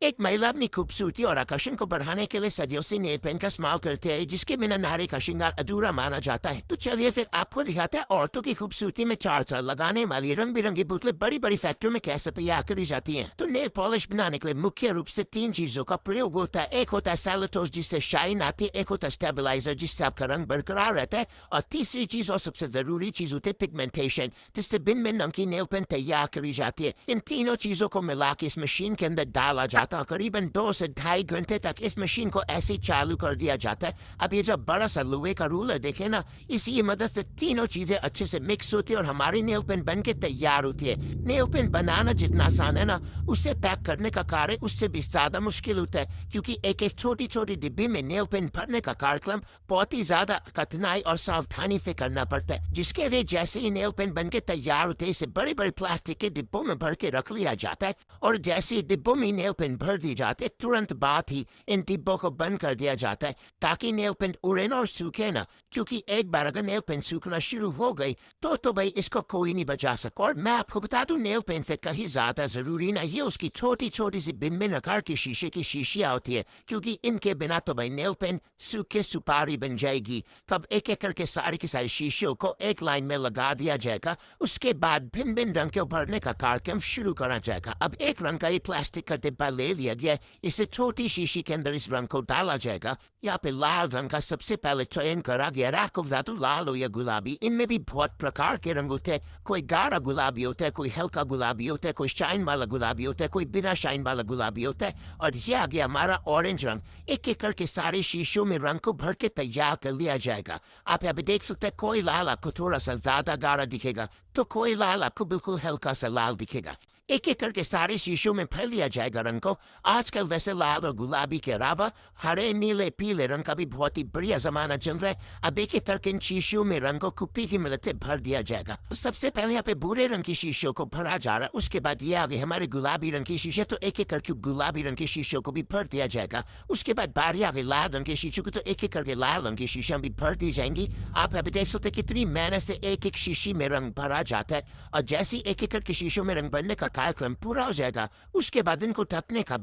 एक महिला अपनी खूबसूरती और आकर्षण को बढ़ाने के लिए सदियों से नेल पेंट का इस्तेमाल करते हैं, जिसके बिना नारी का श्रृंगार अधूरा माना जाता है। तो चलिए फिर आपको दिखाते हैं औरतों की खूबसूरती में चार चांद लगाने वाली रंग बिरंगी बोतलें बड़ी बड़ी फैक्ट्रियों में कैसे तैयार करी जाती हैं। तो नेल पॉलिश बनाने के लिए मुख्य रूप से तीन चीजों का प्रयोग होता है। एक होता है सेलुलोज, जिससे शाइन आती है, एक होता है स्टेबलाइजर, जिससे आपका रंग बरकरार रहता है, और तीसरी चीज और सबसे जरूरी चीज होती है पिगमेंटेशन, जिससे बिन बिन रंग की नेल पेंट तैयार करी जाती है। इन तीनों चीजों को मिला के इस मशीन के अंदर डाला जाता है। करीबन 2 से 2.5 घंटे तक इस मशीन को ऐसे ही चालू कर दिया जाता है। अब ये जो बड़ा सा लोहे का रूलर देखे ना, इसी मदद से तीनों चीजें अच्छे से मिक्स होती है और हमारी नेल पेंट बन के तैयार होती है। नेल पेंट बनाना जितना आसान है ना, उससे पैक करने का कार्य उससे भी ज्यादा मुश्किल होता है, क्योंकि एक एक छोटी छोटी डिब्बी में नेल पेंट भरने का कार्यक्रम बहुत ही ज्यादा कठिनाई और सावधानी से करना पड़ता है। जिसके लिए जैसे ही नेल पेंट बन के तैयार होते हैं, इसे बड़े बड़े प्लास्टिक के डिब्बों में भर के रख लिया जाता है, और जैसे ही डिब्बों में नेल पेंट भर दी जाती है, तुरंत बाद ही इन डिब्बों को बंद कर दिया जाता है, ताकि नेल पेंट उड़े ना और सूखे ना। क्योंकि एक बार अगर नेल पेंट सूखना शुरू हो गई तो भाई इसको कोई नहीं बचा सका। और मैं आपको बता दूं, नेल पेंट से कहीं ज्यादा जरूरी ना ये उसकी छोटी छोटी सी भिन्न आकार की शीशे की शीशियां होती है, क्योंकि इनके बिना तो भाई नेल पेंट सूख के सुपारी बन जाएगी। तब एक एक करके सारी की सारी शीशियों को एक लाइन में लगा दिया जाएगा। उसके बाद भिन्न भिन्न रंग के भरने का कार्यक्रम शुरू करा जाएगा। अब एक रंग का ये प्लास्टिक का डिब्बा ले लिया गया, इसे छोटी शीशी के अंदर इस रंग को डाला जाएगा। यहाँ पे लाल रंग का सबसे पहले चयन करा गया। आपको बता दूं, लाल हो या गुलाबी, इनमें भी बहुत प्रकार के रंग होते हैं। कोई गाढ़ा गुलाबी होता है, कोई हल्का गुलाबी होता है, कोई शाइन वाला गुलाबी होता है, कोई बिना शाइन वाला गुलाबी होता है, और ये आ गया हमारा ऑरेंज रंग। एक एक करके सारे शीशों में रंग को भर के तैयार कर लिया जाएगा। आप यहाँ पे देख सकते हैं, कोई लाल आपको थोड़ा सा ज्यादा गाढ़ा दिखेगा, तो कोई लाल आपको बिल्कुल हल्का सा लाल दिखेगा। एक एक करके सारे शीशों में भर लिया जाएगा रंग को। आजकल वैसे लाल और गुलाबी के अलावा हरे नीले पीले रंग का भी बहुत ही बढ़िया जमाना चल रहा है। अब एक एक करके इन शीशों में रंग को कुप्पी की मदद से भर दिया जाएगा। सबसे पहले यहाँ पे भूरे रंग की शीशों को भरा जा रहा है, उसके बाद ये आगे हमारे गुलाबी रंग की शीशे, तो एक एक करके गुलाबी रंग की शीशों को भी भर दिया जाएगा। उसके बाद बारी आगे लाल रंग के शीशों को, तो एक एक करके लाल रंग की शीशियां भी भर दी जाएंगी। आप यहाँ पे देख सकते कितनी मेहनत से एक एक शीशी में रंग भरा जाता है, और जैसे एक एक करके शीशों में रंग भरने का कार्यक्रम पूरा हो जाएगा, उसके बाद इनको ढकने का